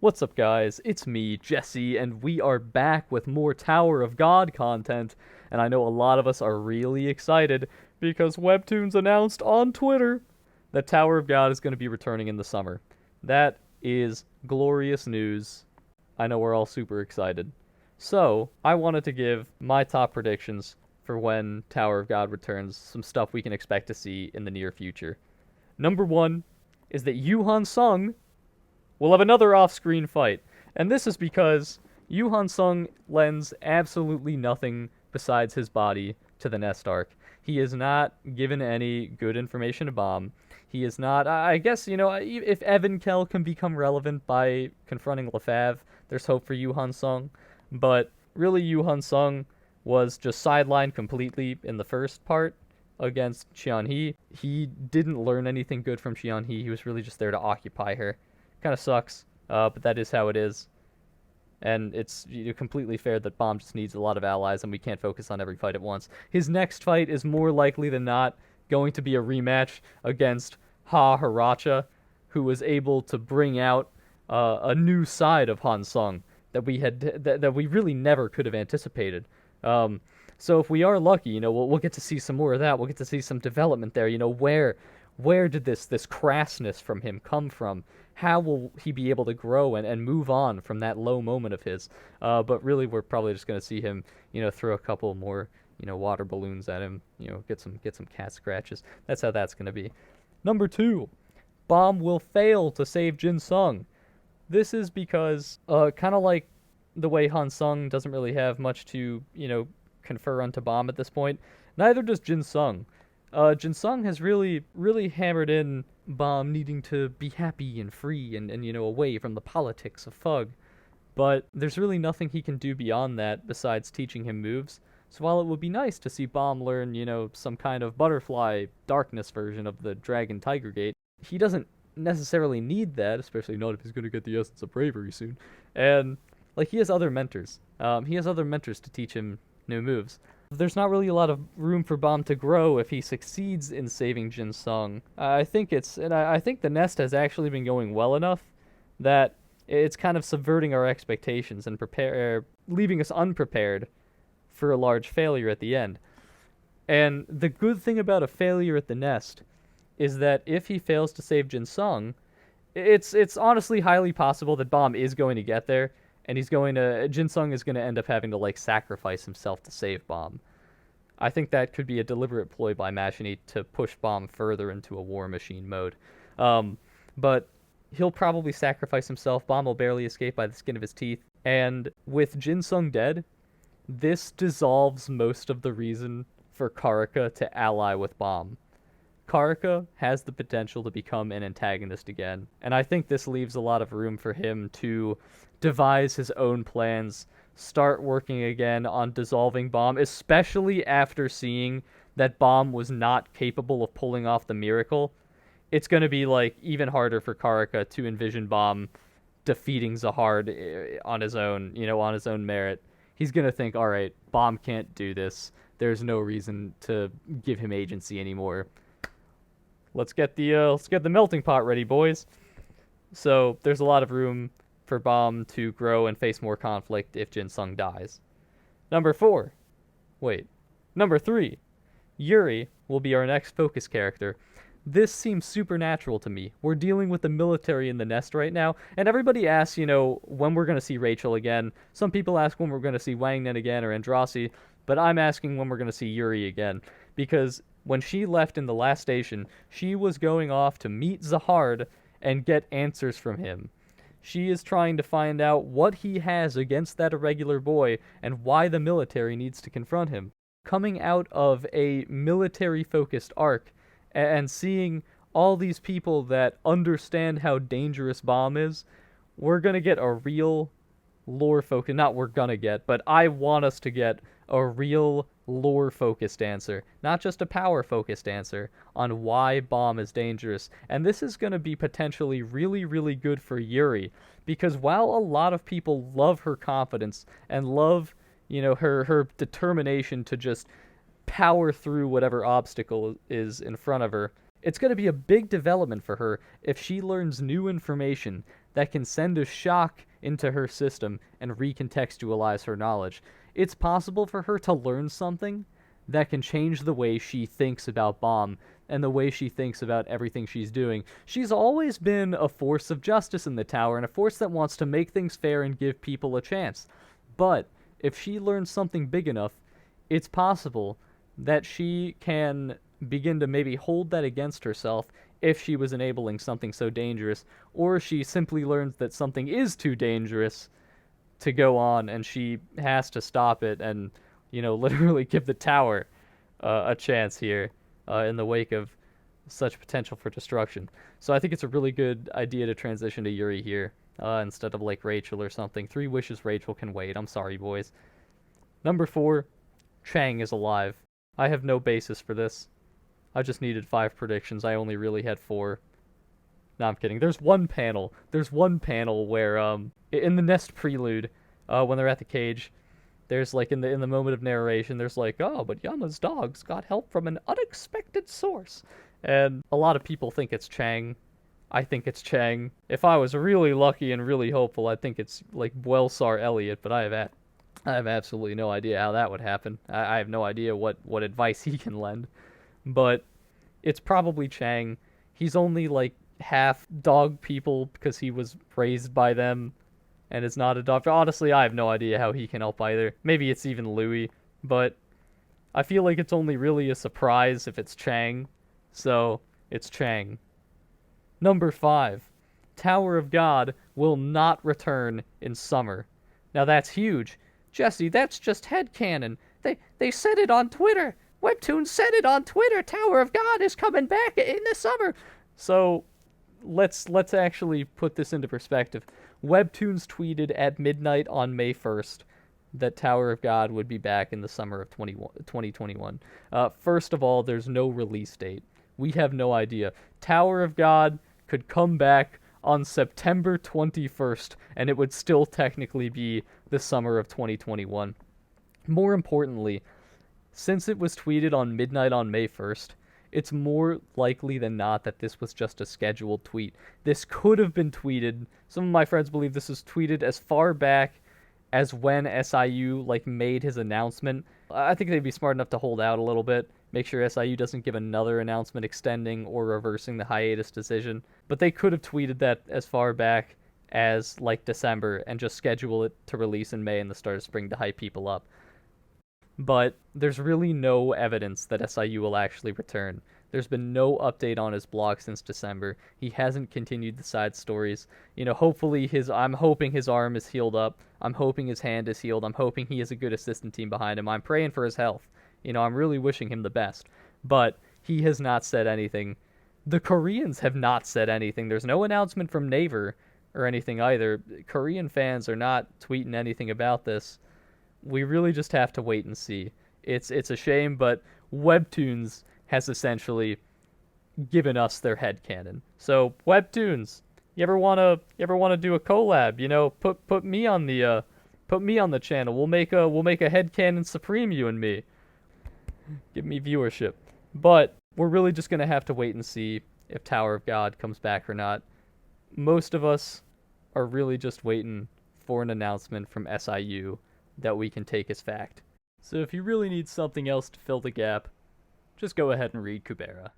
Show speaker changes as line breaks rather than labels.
What's up, guys? It's me, Jesse, and we are back with more Tower of God content. And I know a lot of us are really excited because Webtoons announced on Twitter that Tower of God is going to be returning in the summer. That is glorious news. I know we're all super excited. So, I wanted to give my top predictions for when Tower of God returns, some stuff we can expect to see in the near future. Number one is that Yuhan Sung we'll have another off-screen fight. And this is because Yuhan Sung lends absolutely nothing besides his body to the Nest arc. He is not given any good information to Baam. He is not. I guess, if Evan Kell can become relevant by confronting LeFav, there's hope for Yuhan Sung. But really, Yuhan Sung was just sidelined completely in the first part against Xianhe. He didn't learn anything good from Xianhe. He was really just there to occupy her. Kind of sucks, but that is how it is. And it's completely fair that Baam just needs a lot of allies and we can't focus on every fight at once. His next fight is more likely than not going to be a rematch against Ha Haracha, who was able to bring out a new side of Han Sung that we really never could have anticipated. So if we are lucky, we'll get to see some more of that. We'll get to see some development there. Where did this crassness from him come from? How will he be able to grow and move on from that low moment of his? But really, we're probably just going to see him, throw a couple more, water balloons at him, get some cat scratches. That's how that's going to be. Number two, Baam will fail to save Jinsung. This is because, kind of like the way Han Sung doesn't really have much to, confer onto Baam at this point, neither does Jinsung. Jinsung has really hammered in Baam needing to be happy and free and away from the politics of FUG. But there's really nothing he can do beyond that besides teaching him moves. So while it would be nice to see Baam learn, some kind of butterfly darkness version of the Dragon Tiger Gate, he doesn't necessarily need that, especially not if he's going to get the Essence of Bravery soon. And, he has other mentors. He has other mentors to teach him new moves. There's not really a lot of room for Baam to grow if he succeeds in saving Jinsung. I think the Nest has actually been going well enough that it's kind of subverting our expectations and leaving us unprepared for a large failure at the end. And the good thing about a failure at the Nest is that if he fails to save Jinsung, it's honestly highly possible that Baam is going to get there. And Jinsung is going to end up having to, sacrifice himself to save Baam. I think that could be a deliberate ploy by Machine to push Baam further into a war machine mode. But he'll probably sacrifice himself. Baam will barely escape by the skin of his teeth. And with Jinsung dead, this dissolves most of the reason for Karaka to ally with Baam. Karaka has the potential to become an antagonist again, and I think this leaves a lot of room for him to devise his own plans, start working again on dissolving Baam, especially after seeing that Baam was not capable of pulling off the miracle. It's going to be even harder for Karaka to envision Baam defeating Zahard on his own, on his own merit. He's going to think, all right, Baam can't do this. There's no reason to give him agency anymore. Let's get the melting pot ready, boys. So there's a lot of room for Baam to grow and face more conflict if Jinsung dies. Number 3, Yuri will be our next focus character. This seems supernatural to me. We're dealing with the military in the Nest right now, and everybody asks, when we're going to see Rachel again. Some people ask when we're going to see Wangnan again or Andrasi, but I'm asking when we're going to see Yuri again, because when she left in the last station, she was going off to meet Zahard and get answers from him. She is trying to find out what he has against that irregular boy and why the military needs to confront him. Coming out of a military-focused arc and seeing all these people that understand how dangerous Baam is, we're going to get a real lore focus. Not we're going to get, but I want us to get a real lore-focused answer, not just a power-focused answer, on why Baam is dangerous. And this is going to be potentially really, really good for Yuri, because while a lot of people love her confidence and love, her determination to just power through whatever obstacle is in front of her, it's going to be a big development for her if she learns new information that can send a shock into her system and recontextualize her knowledge. It's possible for her to learn something that can change the way she thinks about Baam and the way she thinks about everything she's doing. She's always been a force of justice in the tower and a force that wants to make things fair and give people a chance. But if she learns something big enough, it's possible that she can begin to maybe hold that against herself if she was enabling something so dangerous, or she simply learns that something is too dangerous to go on and she has to stop it and, literally give the tower a chance here in the wake of such potential for destruction. So I think it's a really good idea to transition to Yuri here instead of like Rachel or something. 3 wishes Rachel can wait. I'm sorry, boys. Number 4, Chang is alive. I have no basis for this. I just needed 5 predictions. I only really had 4. No, I'm kidding. There's one panel. Where in the Nest prelude, when they're at the cage, there's like in the moment of narration, there's like, oh, but Yama's dogs got help from an unexpected source. And a lot of people think it's Chang. I think it's Chang. If I was really lucky and really hopeful, I think it's like Bwelsar Elliot, but I have absolutely no idea how that would happen. I have no idea what advice he can lend. But it's probably Chang. He's only like half dog people because he was raised by them and is not adopted. Honestly, I have no idea how he can help either. Maybe it's even Louis, but I feel like it's only really a surprise if it's Chang. So, it's Chang. Number 5. Tower of God will not return in summer. Now that's huge. Jesse, that's just headcanon. They said it on Twitter. Webtoon said it on Twitter. Tower of God is coming back in the summer. So, let's actually put this into perspective. Webtoons tweeted at midnight on May 1st that Tower of God would be back in the summer of 2021. First of all, there's no release date. We have no idea. Tower of God could come back on September 21st, and it would still technically be the summer of 2021. More importantly, since it was tweeted on midnight on May 1st, it's more likely than not that this was just a scheduled tweet. This could have been tweeted. Some of my friends believe this was tweeted as far back as when SIU made his announcement. I think they'd be smart enough to hold out a little bit, make sure SIU doesn't give another announcement extending or reversing the hiatus decision. But they could have tweeted that as far back as December and just schedule it to release in May and the start of spring to hype people up. But there's really no evidence that SIU will actually return. There's been no update on his blog since December. He hasn't continued the side stories. Hopefully I'm hoping his arm is healed up. I'm hoping his hand is healed. I'm hoping he has a good assistant team behind him. I'm praying for his health. I'm really wishing him the best. But he has not said anything. The Koreans have not said anything. There's no announcement from Naver or anything either. Korean fans are not tweeting anything about this. We really just have to wait and see. It's a shame, but Webtoons has essentially given us their headcanon. So Webtoons, you ever wanna do a collab? Put me on the channel. We'll make a headcanon supreme, you and me. Give me viewership. But we're really just gonna have to wait and see if Tower of God comes back or not. Most of us are really just waiting for an announcement from SIU that we can take as fact. So if you really need something else to fill the gap, just go ahead and read Kubera.